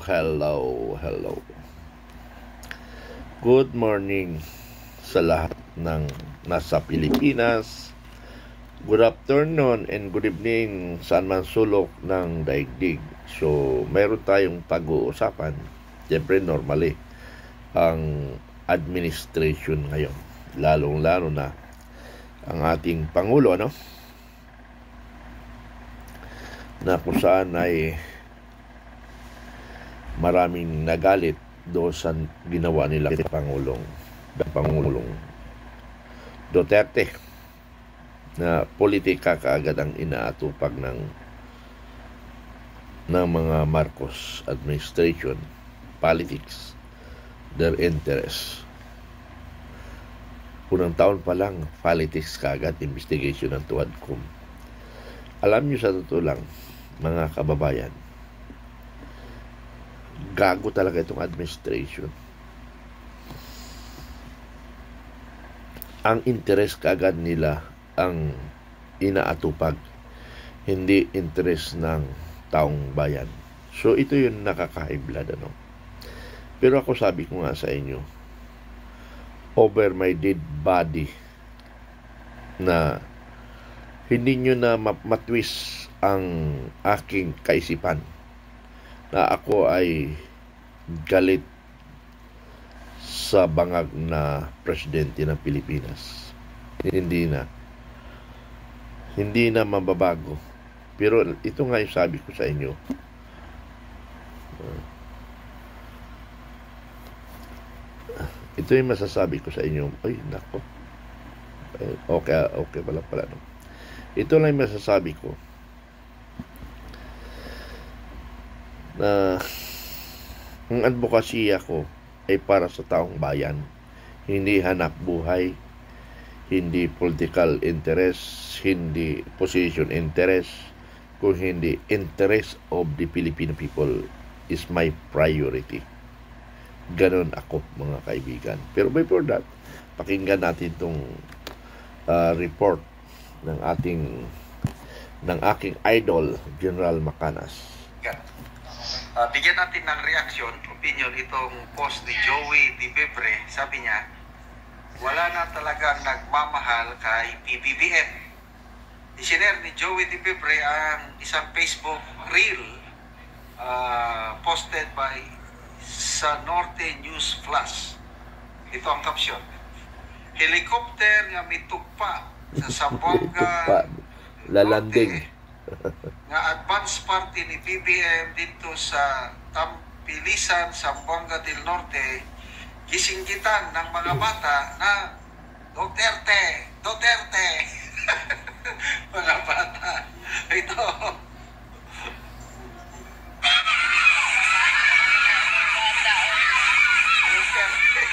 Hello. Good morning sa lahat ng nasa Pilipinas. Good afternoon and good evening saan man sulok ng daigdig. So, meron tayong pag-uusapan. Siyempre, normally, ang administration ngayon. Lalong-lalo na ang ating Pangulo, na kung saan ay maraming nagalit doon sa ginawa nila kay Pangulong Duterte na politika kaagad ang inaatupag ng mga Marcos administration, politics, their interest. Unang taon pa lang, politics kaagad, investigation ng Tuadcom. Alam niyo sa totoo lang, mga kababayan, gago talaga itong administration. Ang interest kaagad nila ang inaatupag, hindi interest ng taong bayan. So ito yung nakakaiblad, Pero ako sabi ko nga sa inyo, over my dead body, na hindi nyo na matwist ang aking kaisipan na ako ay galit sa bangag na presidente ng Pilipinas. Hindi na mababago. Pero ito nga yung sabi ko sa inyo. Ito yung masasabi ko sa inyo. Ay, nako. Okay pala. Ito lang yung masasabi ko. Na ang advokasya ko ay para sa taong bayan, hindi hanap buhay, hindi political interest, hindi position interest, kung hindi interest of the Filipino people is my priority. Ganon ako, mga kaibigan. Pero before that, pakinggan natin itong report ng aking idol, General Macanas. Bigyan natin ng reaction, opinion, itong post ni Joey Di Bebre. Sabi niya, wala na talagang nagmamahal kay PBBM. Isinare ni Joey Di Bebre ang isang Facebook reel posted by sa Norte News Flash. Ito ang caption. Helicopter nga mitugpa sa Zamboanga lalanding nga advance party ni BBM dito sa Tampilisan, Zamboanga del Norte, gisinggitan ng mga bata na Duterte. Mga bata. Ito. Duterte.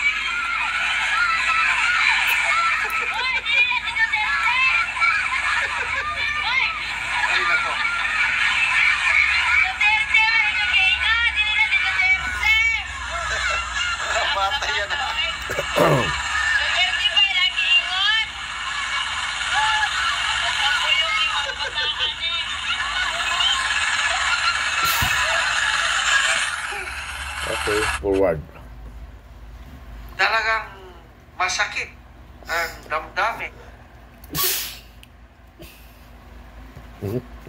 Ay, nako. Bata yan, Okay, forward. Talagang masakit ang damdamin.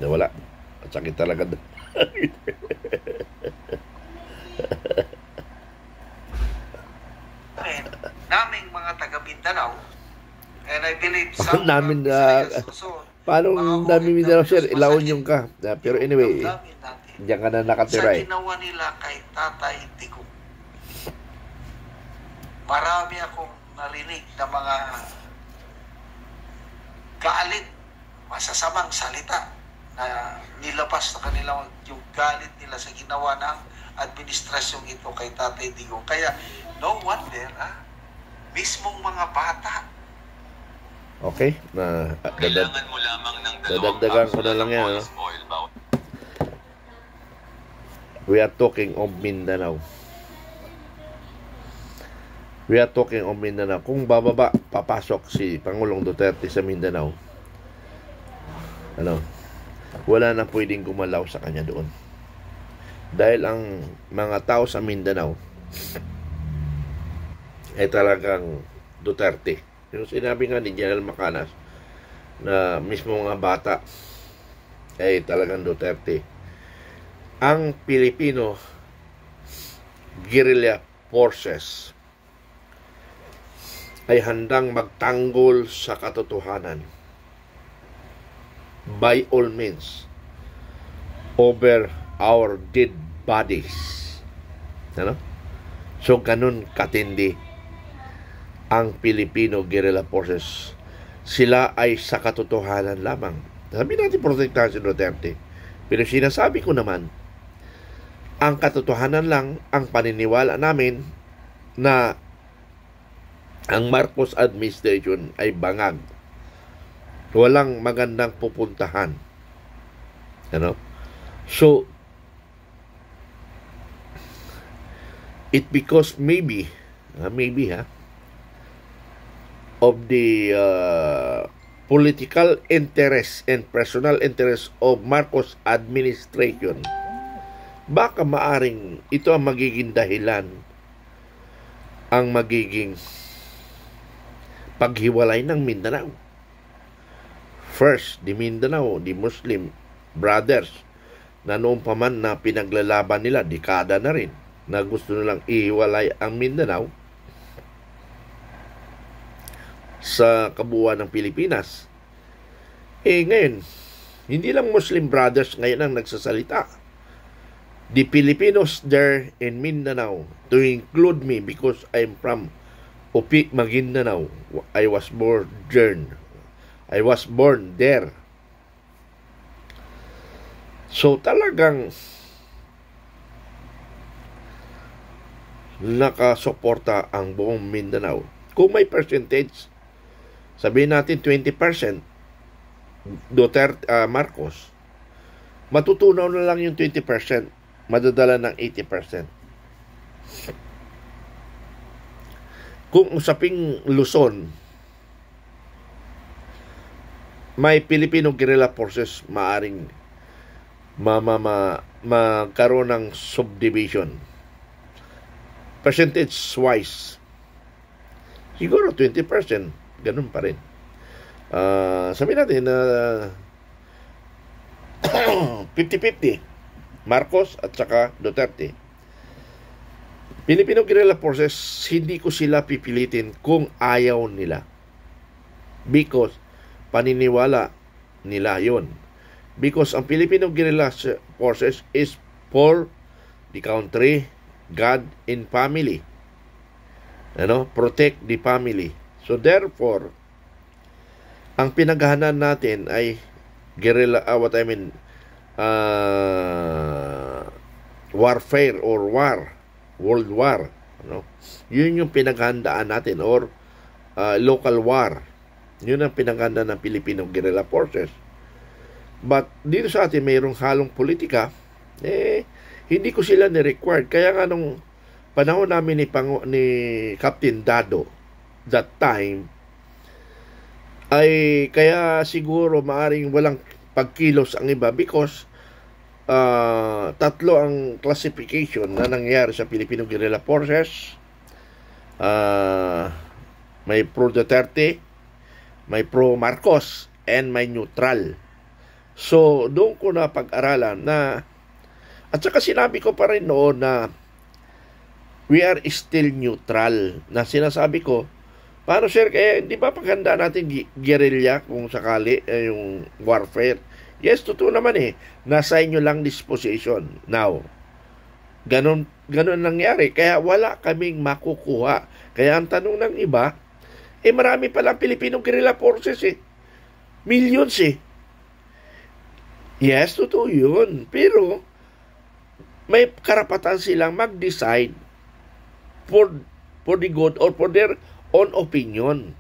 Nawala. At sakit talaga. Naming mga taga Mindanao, and I believe some namin so, paano namin Mindanao, sir? Ilaon yung ka. Pero anyway, diyan ka na nakatira. Sa ginawa nila kay Tatay Digong, marami akong narinig na mga galit, masasamang salita na nilabas na kanila yung galit nila sa ginawa ng administrasyong ito kay Tatay Digong. Kaya no wonder, mismong mga bata. Okay, na kailangan mo lamang ng dadagdagan ko na lang yan. We are talking of Mindanao. Kung bababa, papasok si Pangulong Duterte sa Mindanao, wala na pwedeng gumalaw sa kanya doon. Dahil ang mga tao sa Mindanao ay talagang Duterte. Yung sinabi nga ni General Macanas na mismo mga bata ay talagang Duterte. Ang Pilipino guerrilla forces ay handang magtanggol sa katotohanan by all means over our dead bodies. Ano? So, ganun katindi ang Filipino guerrilla forces. Sila ay sa katotohanan lamang. Sabi natin protektahan si Duterte. Pero sinasabi ko naman, ang katotohanan lang ang paniniwala namin na ang Marcos administration ay bangag. Walang magandang pupuntahan. Ano? So, it because maybe of the political interest and personal interest of Marcos administration, baka maaring ito ang magiging dahilan, ang magiging paghiwalay ng Mindanao. First, the Mindanao, the Muslim brothers, na noon pa man na pinaglalaban nila, dekada na rin, na gusto nilang ihiwalay ang Mindanao sa kabuuan ng Pilipinas. Ngayon, hindi lang Muslim brothers ngayon ang nagsasalita. The Filipinos there in Mindanao, to include me because I'm from Upik, Maguindanao. I was born there. So talagang nakasuporta ang buong Mindanao. Kung may percentage, sabihin natin 20% Duterte, Marcos, matutunaw na lang yung 20%, madadala ng 80%. Kung usaping Luzon, may Filipino guerrilla forces maaring magkaroon ng subdivision. Percentage-wise, siguro 20%, ganun pa rin. Sabihin natin na 50-50, Marcos at saka Duterte. Filipino guerrilla forces, hindi ko sila pipilitin kung ayaw nila. Because paniniwala nila yon. Because ang Filipino guerrilla forces is for the country, God, and family. Protect the family. So therefore, ang pinaghahanan natin ay guerrilla, warfare or war, world war. Yun yung pinaghandaan natin, or local war. Yun ang pinaghandaan ng Filipino guerrilla forces. But dito sa atin mayroong halong politika, hindi ko sila ni-required. Kaya nga nung panahon namin ni Captain Dado that time, ay kaya siguro maaring walang pagkilos ang iba because tatlo ang classification na nangyari sa Filipino guerrilla forces. May pro-Duterte, may pro-Marcos, and may neutral. So, doon ko na pag-aralan na, at saka sinabi ko pa rin noon na we are still neutral. Na sinasabi ko, paano sir, kaya hindi ba paghanda natin guerrilla kung sakali yung warfare? Yes, totoo naman nasa inyo lang disposition. Now, ganun nangyari. Kaya wala kaming makukuha. Kaya ang tanong ng iba, marami palang Filipino guerrilla forces Millions Yes, totoo yun. Pero, may karapatan silang mag-decide for the good or for their own opinion.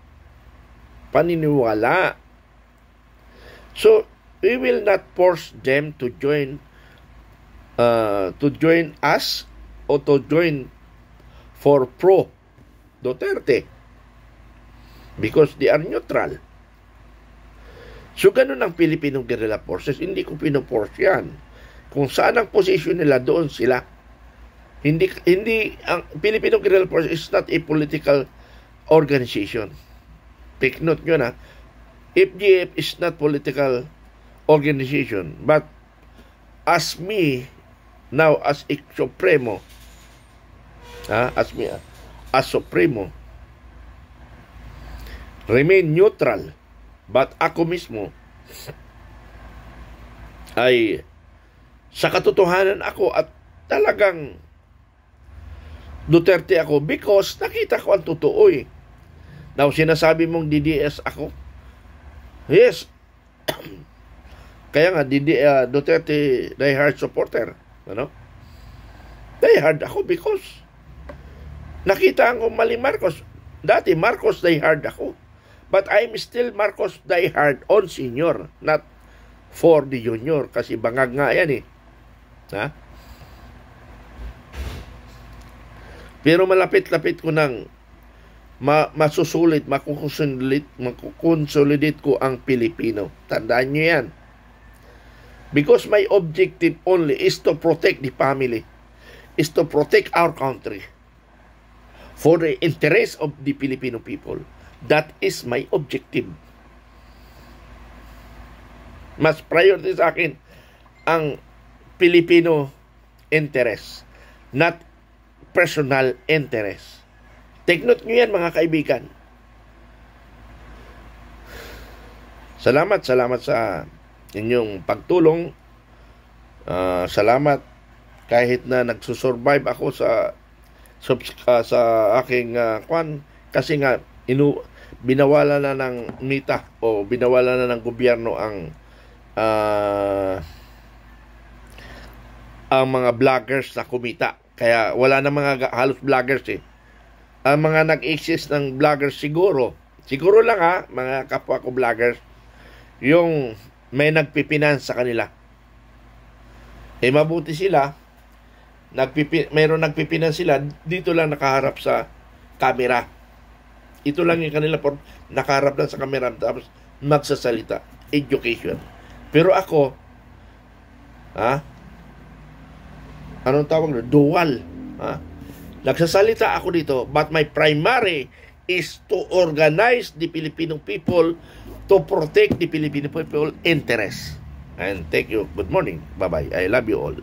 Paniniwala. So, we will not force them to join us or to join for pro Duterte because they are neutral. So, ganun ang Filipino guerrilla forces. Hindi ko pinoforce yan. Kung saan ang posisyon nila, doon sila. Hindi ang Filipino Guerrilla Force is not a political organization. Take note nyo na, FGF is not political organization, but as me now as a Supremo, as Supremo, remain neutral, but ako mismo ay sa katotohanan ako at talagang Duterte ako because nakita ko ang totoo eh. Now, sinasabi mong DDS ako? Yes. Kaya nga, Duterte diehard supporter. Ano? Diehard ako because nakita ko mali Marcos. Dati, Marcos diehard ako. But I'm still Marcos diehard on senior, not for the junior. Kasi bangag nga yan eh. Ha? Pero malapit-lapit ko nang masusulit, makukonsolidate ko ang Pilipino. Tandaan nyo yan. Because my objective only is to protect the family, is to protect our country for the interest of the Filipino people. That is my objective. Mas priority sa akin ang Filipino interest, not personal interest. Take note nyo yan, mga kaibigan. Salamat sa inyong pagtulong. Salamat kahit na nagsusurvive ako sa aking kwan, kasi nga binawala na ng MITA o binawala na ng gobyerno ang mga vloggers na kumita. Kaya wala na mga halos vloggers eh. Ang mga nag-exist ng vloggers siguro lang mga kapwa ko vloggers, yung may nagpipinance sa kanila. Mabuti sila, mayroon nagpipinance sila, dito lang nakaharap sa camera. Ito lang yung kanila, nakaharap lang sa camera, tapos magsasalita. Education. Pero ako, anong tawag na? Dual. Nagsasalita ako dito, but my primary is to organize the Filipino people, to protect the Filipino people interest. And thank you. Good morning. Bye-bye. I love you all.